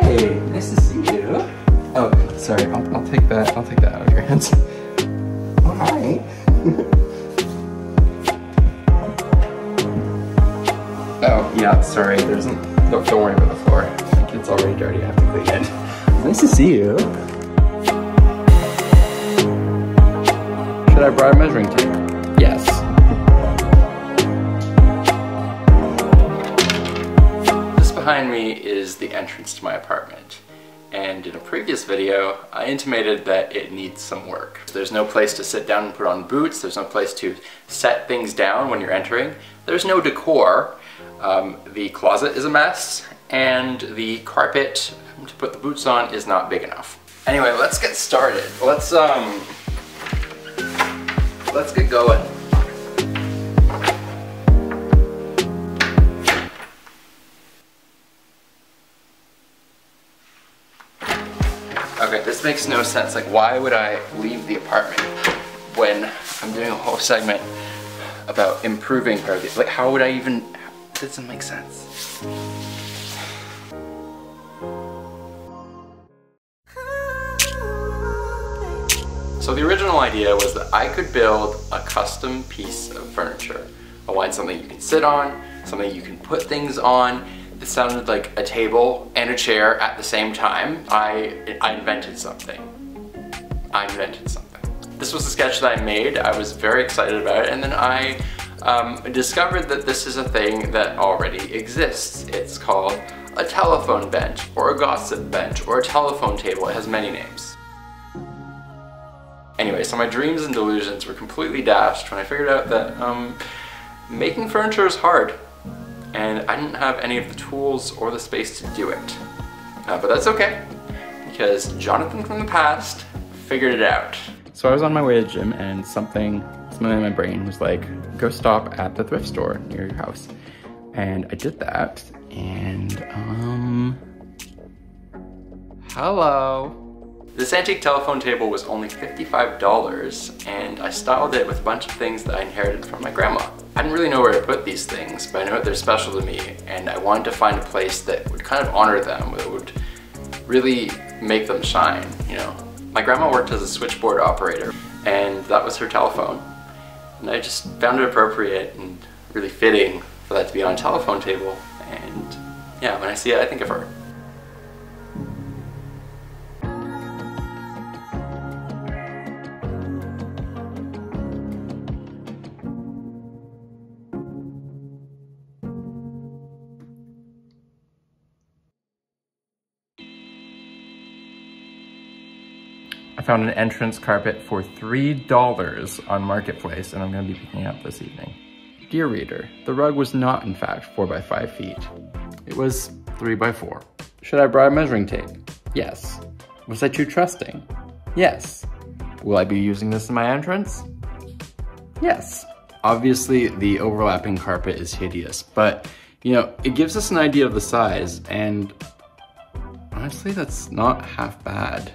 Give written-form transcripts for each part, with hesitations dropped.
Hey, nice to see you. Oh, sorry, I'll take that out of your hands. All right. Oh, yeah, sorry, don't worry about the floor. I think it's already dirty, I have to clean it. Nice to see you. Should I borrow a measuring tape? Yes. This behind me is the entrance to my apartment. And in a previous video, I intimated that it needs some work. There's no place to sit down and put on boots. There's no place to set things down when you're entering. There's no decor. The closet is a mess, and the carpet to put the boots on is not big enough. Anyway, let's get started. Let's get going. Okay, this makes no sense. Like, why would I leave the apartment when I'm doing a whole segment about improving parties? Like, how would I even, it doesn't make sense. So the original idea was that I could build a custom piece of furniture. I wanted something you can sit on, something you can put things on. It sounded like a table and a chair at the same time. I invented something. This was a sketch that I made. I was very excited about it, and then I discovered that this is a thing that already exists. It's called a telephone bench, or a gossip bench, or a telephone table. It has many names. Anyway, so my dreams and delusions were completely dashed when I figured out that making furniture is hard, and I didn't have any of the tools or the space to do it. But that's okay, because Jonathan from the past figured it out. So I was on my way to the gym, and something in my brain was like, go stop at the thrift store near your house. And I did that, and hello. This antique telephone table was only $55, and I styled it with a bunch of things that I inherited from my grandma. I didn't really know where to put these things, but I know that they're special to me, and I wanted to find a place that would kind of honor them, that would really make them shine, you know? My grandma worked as a switchboard operator, and that was her telephone. And I just found it appropriate and really fitting for that to be on a telephone table, and yeah, when I see it, I think of her. I found an entrance carpet for $3 on Marketplace, and I'm going to be picking it up this evening. Dear reader, the rug was not in fact 4 by 5 feet. It was 3 by 4. Should I borrow measuring tape? Yes. Was I too trusting? Yes. Will I be using this in my entrance? Yes. Obviously, the overlapping carpet is hideous, but you know, it gives us an idea of the size, and honestly, that's not half bad.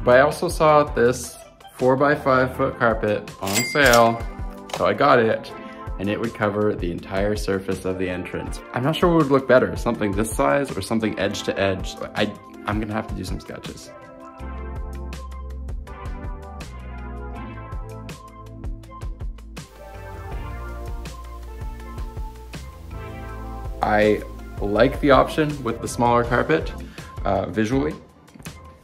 But I also saw this 4 by 5 foot carpet on sale, so I got it, and it would cover the entire surface of the entrance. I'm not sure what would look better, something this size or something edge to edge. I'm gonna have to do some sketches. I like the option with the smaller carpet visually,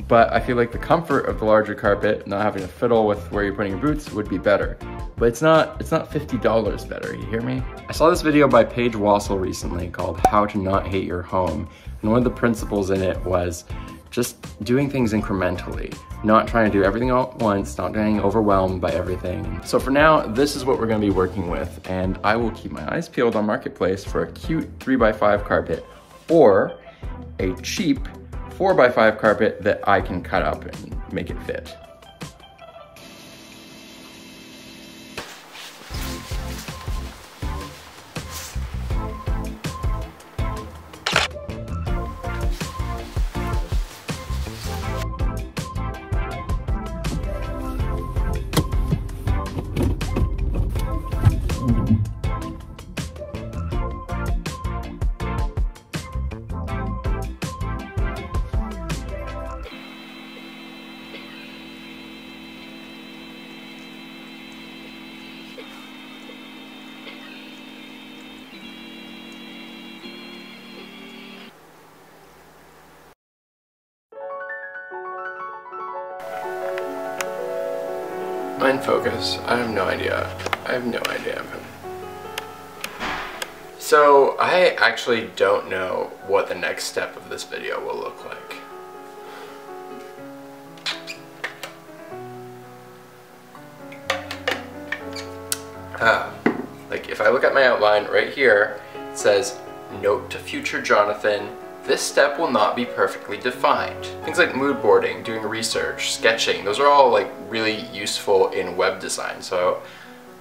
but I feel like the comfort of the larger carpet, not having to fiddle with where you're putting your boots, would be better. But it's not $50 better, you hear me? I saw this video by Paige Wassel recently called How to Not Hate Your Home. And one of the principles in it was just doing things incrementally, not trying to do everything all at once, not getting overwhelmed by everything. So for now, this is what we're gonna be working with, and I will keep my eyes peeled on Marketplace for a cute 3 by 5 carpet or a cheap 4 by 5 carpet that I can cut up and make it fit. Mind focus. I have no idea. I have no idea. So I actually don't know what the next step of this video will look like. Like if I look at my outline right here, it says, note to future Jonathan, this step will not be perfectly defined. Things like mood boarding, doing research, sketching, those are all like really useful in web design. So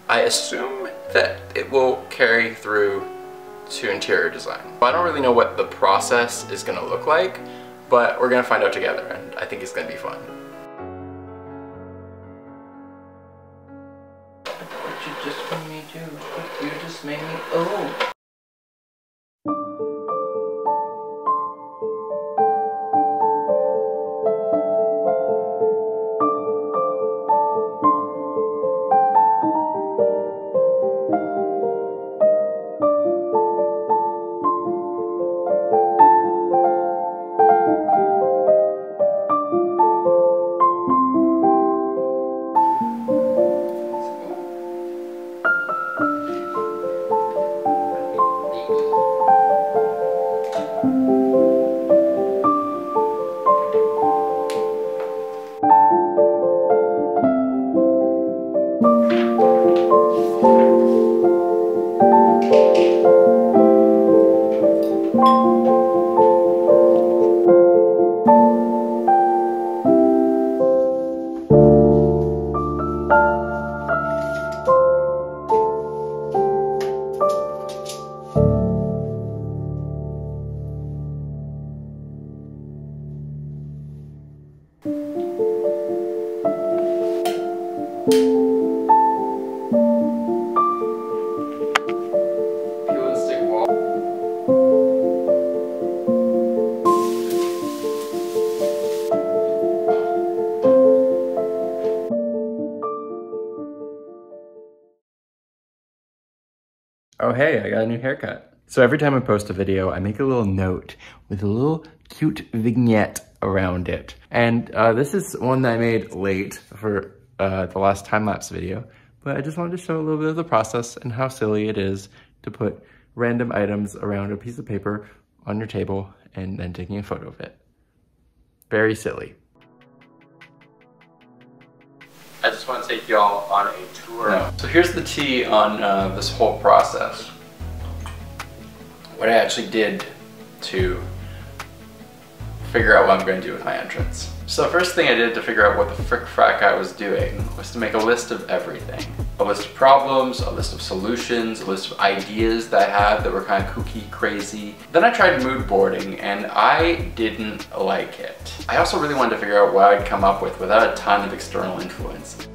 I assume that it will carry through to interior design. I don't really know what the process is gonna look like, but we're gonna find out together, and I think it's gonna be fun. What you just made me do? You just made me, oh. Oh hey, I got a new haircut. So every time I post a video, I make a little note with a little cute vignette around it. And this is one that I made late for the last time-lapse video, but I just wanted to show a little bit of the process and how silly it is to put random items around a piece of paper on your table and then taking a photo of it. Very silly. I just want to take y'all on a tour. No. So here's the tea on this whole process. What I actually did to figure out what I'm going to do with my entrance. So the first thing I did to figure out what the frick-frack I was doing was to make a list of everything. A list of problems, a list of solutions, a list of ideas that I had that were kind of kooky, crazy. Then I tried mood boarding and I didn't like it. I also really wanted to figure out what I'd come up with without a ton of external influence.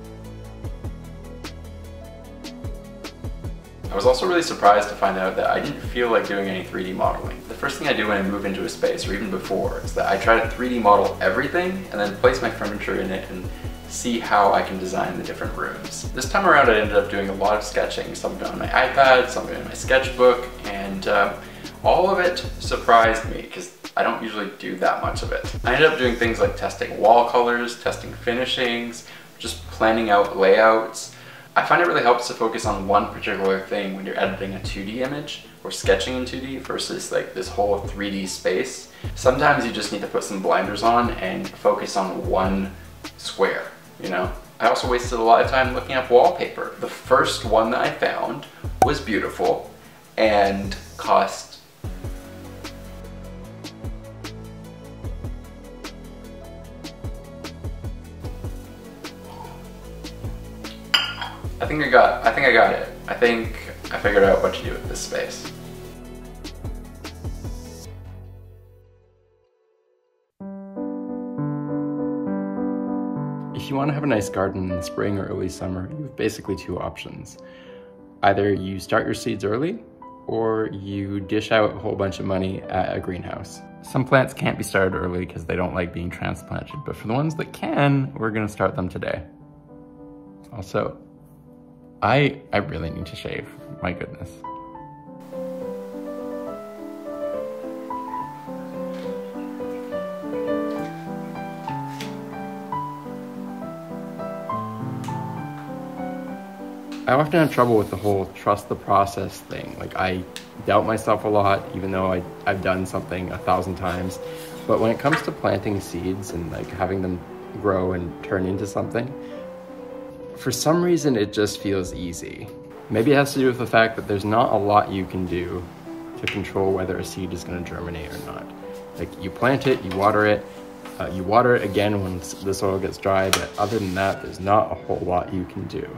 I was also really surprised to find out that I didn't feel like doing any 3D modeling. The first thing I do when I move into a space, or even before, is that I try to 3D model everything and then place my furniture in it and see how I can design the different rooms. This time around I ended up doing a lot of sketching, some of it on my iPad, some of it in my sketchbook, and all of it surprised me because I don't usually do that much of it. I ended up doing things like testing wall colors, testing finishings, just planning out layouts. I find it really helps to focus on one particular thing when you're editing a 2D image or sketching in 2D versus like this whole 3D space. Sometimes you just need to put some blinders on and focus on one square, you know? I also wasted a lot of time looking up wallpaper. The first one that I found was beautiful and cost I think I got it. I think I figured out what to do with this space. If you want to have a nice garden in the spring or early summer, you have basically two options. Either you start your seeds early, or you dish out a whole bunch of money at a greenhouse. Some plants can't be started early because they don't like being transplanted, but for the ones that can, we're gonna start them today. Also, I really need to shave, my goodness. I often have trouble with the whole trust the process thing. Like, I doubt myself a lot, even though I've done something 1,000 times. But when it comes to planting seeds and like having them grow and turn into something, for some reason it just feels easy. Maybe it has to do with the fact that there's not a lot you can do to control whether a seed is going to germinate or not. Like, you plant it, you water it again when the soil gets dry, but other than that, there's not a whole lot you can do.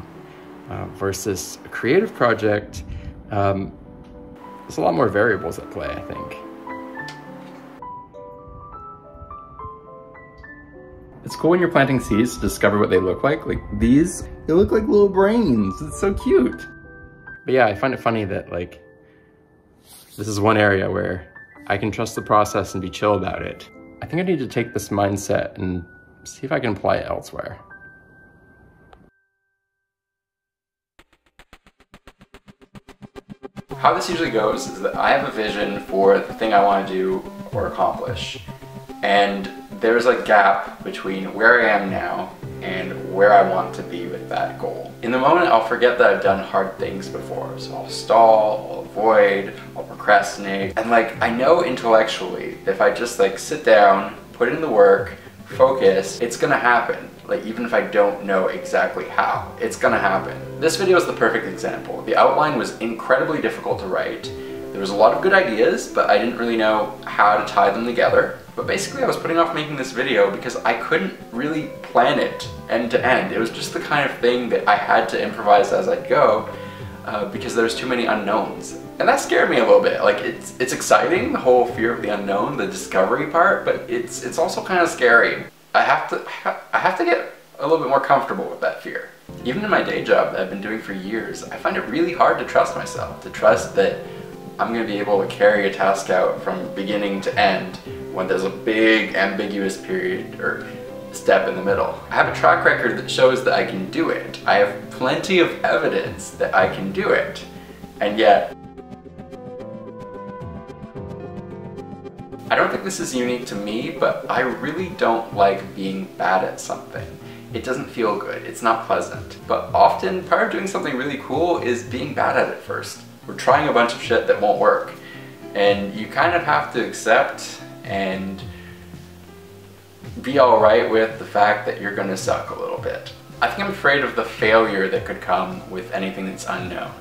Versus a creative project, there's a lot more variables at play, I think. It's cool when you're planting seeds to discover what they look like. Like these, they look like little brains. It's so cute. But yeah, I find it funny that like, this is one area where I can trust the process and be chill about it. I think I need to take this mindset and see if I can apply it elsewhere. How this usually goes is that I have a vision for the thing I want to do or accomplish. And there's a gap between where I am now and where I want to be with that goal. In the moment, I'll forget that I've done hard things before. So I'll stall, I'll avoid, I'll procrastinate. And like, I know intellectually, if I just like sit down, put in the work, focus, it's gonna happen. Like, even if I don't know exactly how, it's gonna happen. This video is the perfect example. The outline was incredibly difficult to write. There was a lot of good ideas, but I didn't really know how to tie them together. But basically I was putting off making this video because I couldn't really plan it end to end. It was just the kind of thing that I had to improvise as I'd go because there's too many unknowns. And that scared me a little bit. Like, it's exciting, the whole fear of the unknown, the discovery part, but it's also kind of scary. I have to get a little bit more comfortable with that fear. Even in my day job that I've been doing for years, I find it really hard to trust myself, to trust that I'm going to be able to carry a task out from beginning to end when there's a big ambiguous period or step in the middle. I have a track record that shows that I can do it. I have plenty of evidence that I can do it. And yet, I don't think this is unique to me, but I really don't like being bad at something. It doesn't feel good, it's not pleasant. But often, part of doing something really cool is being bad at it first. We're trying a bunch of shit that won't work. And you kind of have to accept and be alright with the fact that you're gonna suck a little bit. I think I'm afraid of the failure that could come with anything that's unknown.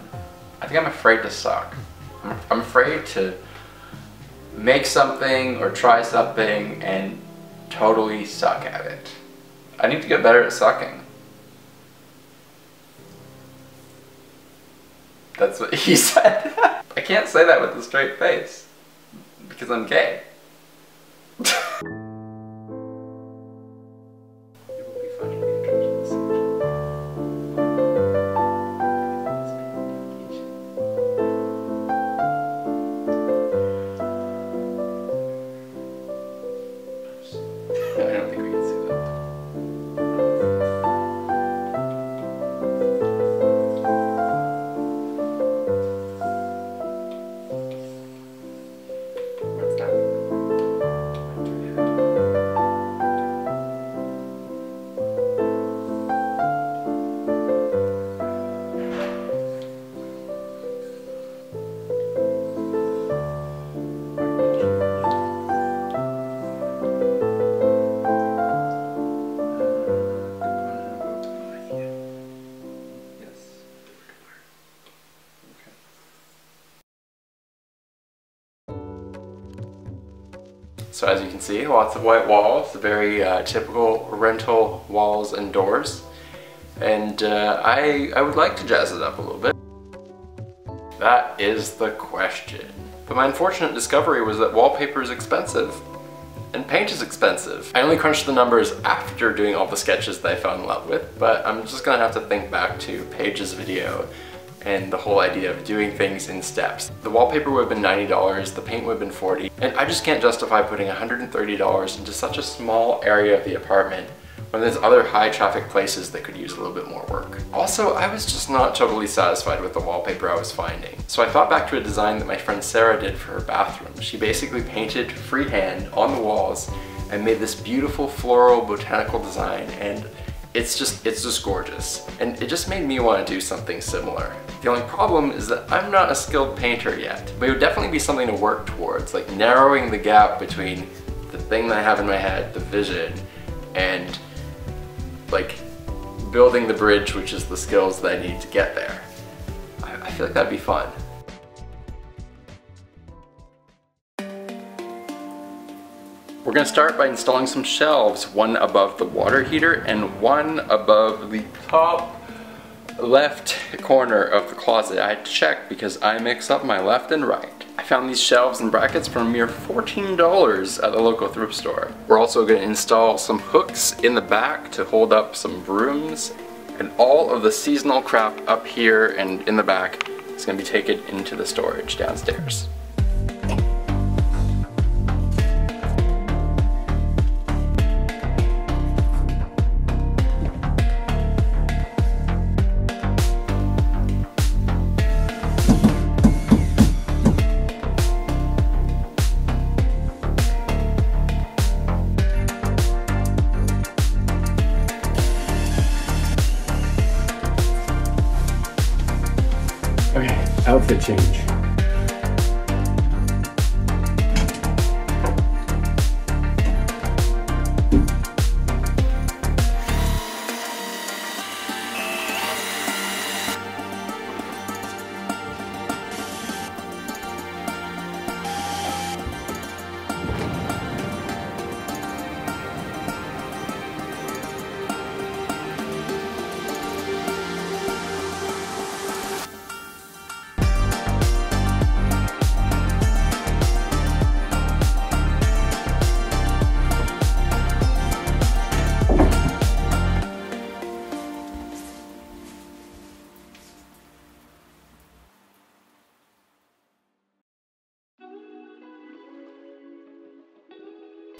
I think I'm afraid to suck. I'm afraid to make something or try something and totally suck at it. I need to get better at sucking. That's what he said. I can't say that with a straight face because I'm gay. So as you can see, lots of white walls, very typical rental walls and doors. And I would like to jazz it up a little bit. That is the question. But my unfortunate discovery was that wallpaper is expensive. And paint is expensive. I only crunched the numbers after doing all the sketches that I fell in love with, but I'm just gonna have to think back to Paige's video and the whole idea of doing things in steps. The wallpaper would have been $90, the paint would have been $40, and I just can't justify putting $130 into such a small area of the apartment when there's other high traffic places that could use a little bit more work. Also, I was just not totally satisfied with the wallpaper I was finding. So I thought back to a design that my friend Sarah did for her bathroom. She basically painted freehand on the walls and made this beautiful floral botanical design, and it's just gorgeous. And it just made me want to do something similar. The only problem is that I'm not a skilled painter yet, but it would definitely be something to work towards, like narrowing the gap between the thing that I have in my head, the vision, and like building the bridge, which is the skills that I need to get there. I feel like that'd be fun. We're gonna start by installing some shelves, one above the water heater and one above the top left corner of the closet. I had to check because I mix up my left and right. I found these shelves and brackets for a mere $14 at the local thrift store. We're also gonna install some hooks in the back to hold up some brooms, and all of the seasonal crap up here and in the back is gonna be taken into the storage downstairs. Okay, outfit change.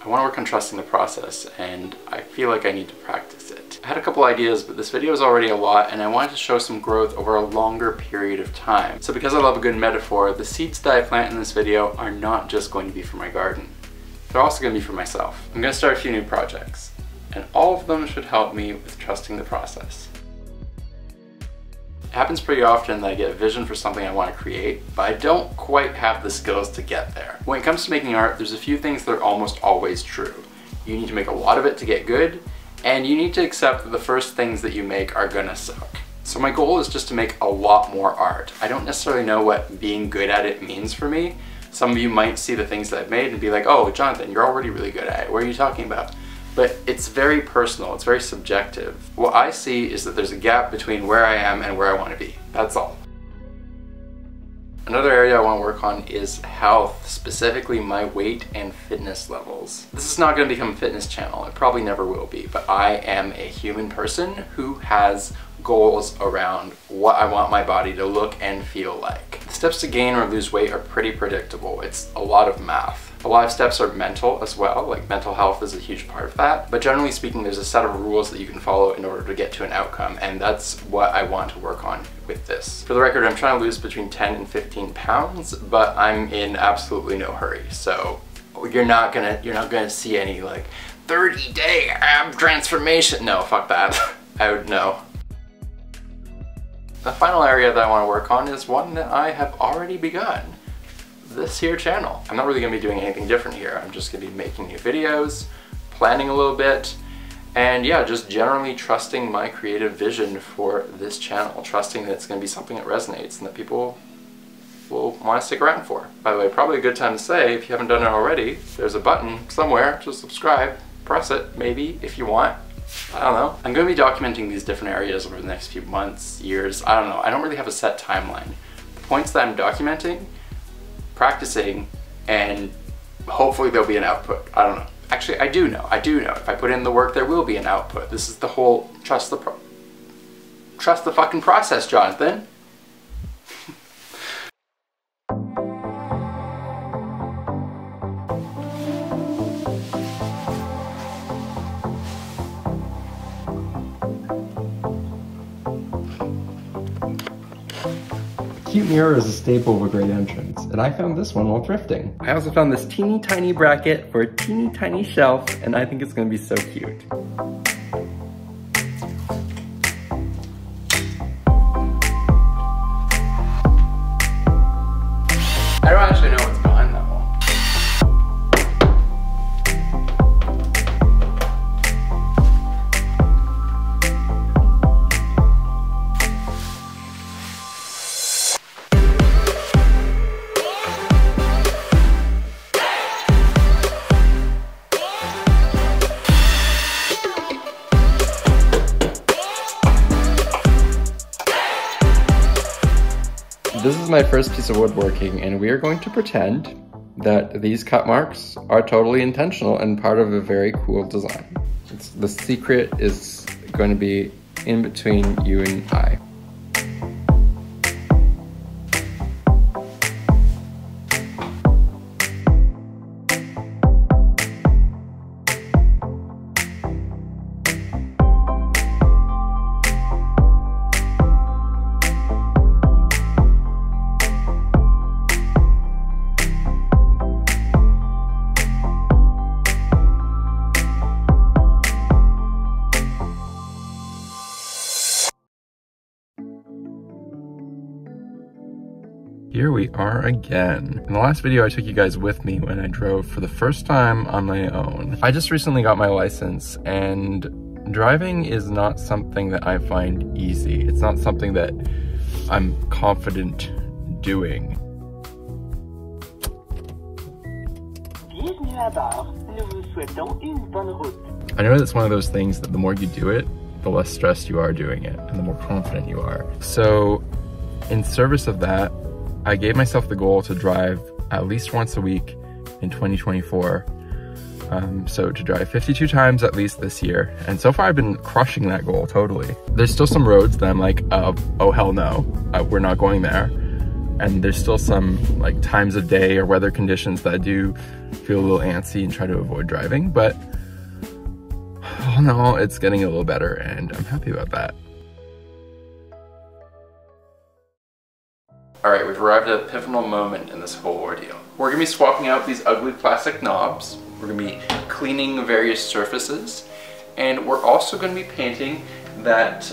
I want to work on trusting the process, and I feel like I need to practice it. I had a couple ideas, but this video is already a lot, and I wanted to show some growth over a longer period of time. So because I love a good metaphor, the seeds that I plant in this video are not just going to be for my garden. They're also going to be for myself. I'm going to start a few new projects, and all of them should help me with trusting the process. It happens pretty often that I get a vision for something I want to create, but I don't quite have the skills to get there. When it comes to making art, there's a few things that are almost always true. You need to make a lot of it to get good, and you need to accept that the first things that you make are gonna suck. So my goal is just to make a lot more art. I don't necessarily know what being good at it means for me. Some of you might see the things that I've made and be like, oh, Jonathan, you're already really good at it. What are you talking about? But it's very personal, it's very subjective. What I see is that there's a gap between where I am and where I want to be. That's all. Another area I want to work on is health, specifically my weight and fitness levels. This is not going to become a fitness channel, it probably never will be, but I am a human person who has goals around what I want my body to look and feel like. The steps to gain or lose weight are pretty predictable. It's a lot of math. A lot of steps are mental as well, like mental health is a huge part of that. But generally speaking, there's a set of rules that you can follow in order to get to an outcome, and that's what I want to work on with this. For the record, I'm trying to lose between 10 and 15 pounds, but I'm in absolutely no hurry. So you're not gonna see any like 30-day ab transformation. No, fuck that. I would know. The final area that I want to work on is one that I have already begun. This here channel. I'm not really going to be doing anything different here. I'm just going to be making new videos, planning a little bit, and yeah, just generally trusting my creative vision for this channel, trusting that it's going to be something that resonates and that people will want to stick around for. By the way, probably a good time to say, if you haven't done it already, there's a button somewhere to subscribe. Press it, maybe, if you want. I don't know. I'm going to be documenting these different areas over the next few months, years, I don't know. I don't really have a set timeline. The points that I'm documenting, practicing, and hopefully there'll be an output. I don't know. Actually, I do know. If I put in the work, there will be an output. This is the whole trust the fucking process, Jonathan. Cute mirror is a staple of a great entrance, and I found this one while thrifting. I also found this teeny tiny bracket for a teeny tiny shelf, and I think it's gonna be so cute. This is my first piece of woodworking, and we are going to pretend that these cut marks are totally intentional and part of a very cool design. The secret is going to be in between you and I. Here we are again. In the last video, I took you guys with me when I drove for the first time on my own. I just recently got my license, and driving is not something that I find easy. It's not something that I'm confident doing. Bienvenue à bord. Nous vous souhaitons une bonne route. I know that's one of those things that the more you do it, the less stressed you are doing it, and the more confident you are. So, in service of that, I gave myself the goal to drive at least once a week in 2024. So to drive 52 times at least this year. And so far I've been crushing that goal totally. There's still some roads that I'm like, oh hell no, we're not going there. And there's still some like times of day or weather conditions that I do feel a little antsy and try to avoid driving. But all in all, it's getting a little better and I'm happy about that. Alright, we've arrived at a pivotal moment in this whole ordeal. We're going to be swapping out these ugly plastic knobs, we're going to be cleaning various surfaces, and we're also going to be painting that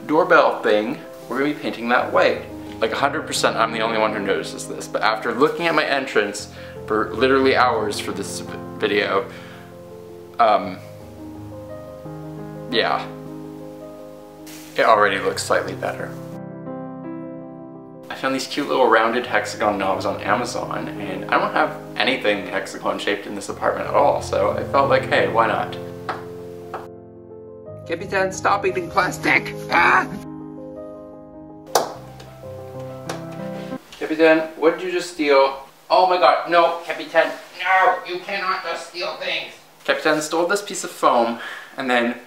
doorbell thing. We're going to be painting that white. Like 100% I'm the only one who notices this, but after looking at my entrance for literally hours for this video, yeah, it already looks slightly better. I found these cute little rounded hexagon knobs on Amazon, and I don't have anything hexagon shaped in this apartment at all, so I felt like, hey, why not? Captain, stop eating plastic! Ah! Captain, what did you just steal? Oh my god, no, Captain, no, you cannot just steal things! Captain stole this piece of foam, and then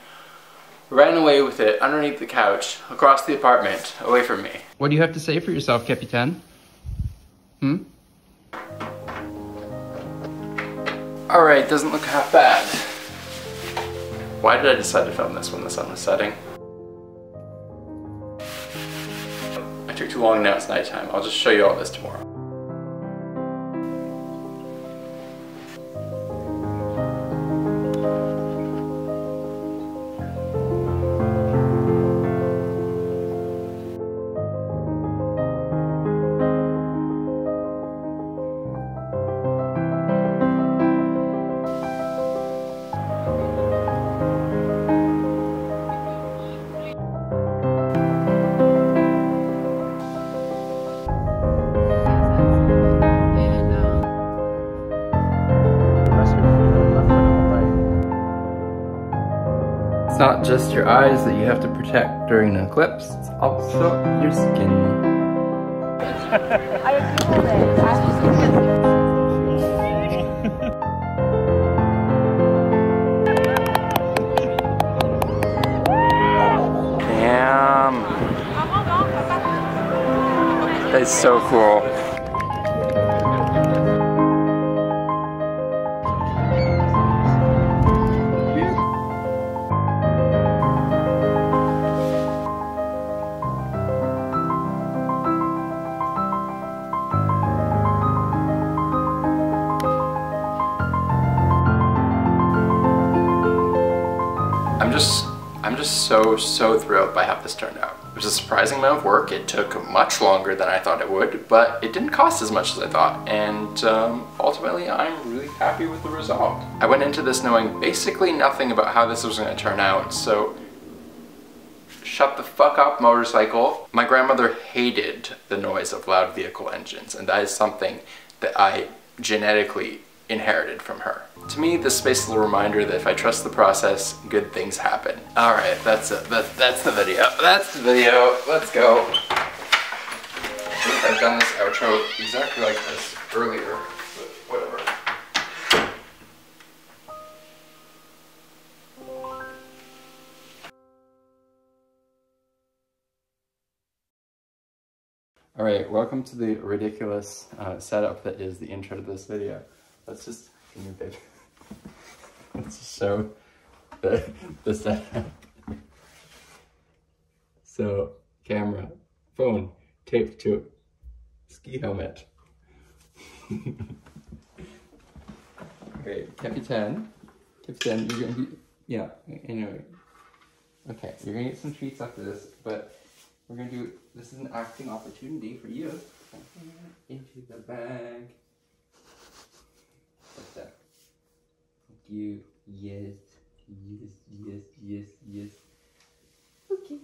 ran away with it underneath the couch, across the apartment, away from me. What do you have to say for yourself, Capitan? Alright, doesn't look half bad. Why did I decide to film this when the sun was setting? I took too long, now it's nighttime. I'll just show you all this tomorrow. It's not just your eyes that you have to protect during an eclipse, it's also your skin. Damn. That's so cool. I'm just so thrilled by how this turned out. It was a surprising amount of work. It took much longer than I thought it would, but it didn't cost as much as I thought, and ultimately I'm really happy with the result. I went into this knowing basically nothing about how this was going to turn out, so shut the fuck up, motorcycle. My grandmother hated the noise of loud vehicle engines, and that is something that I genetically inherited from her. To me, this space is a little reminder that if I trust the process, good things happen. Alright, that's it. That's the video. That's the video. Let's go. think I've done this outro exactly like this earlier, but whatever. All right, welcome to the ridiculous setup that is the intro to this video. Let's just, let's just show the setup. So, camera, phone, taped to ski helmet. Okay, Captain, you're gonna be, yeah, anyway. Okay, you're gonna get some treats after this, but we're gonna do, this is an acting opportunity for you. Into the bag. Like that. Thank you. Yes, yes, yes, yes, yes. Okay.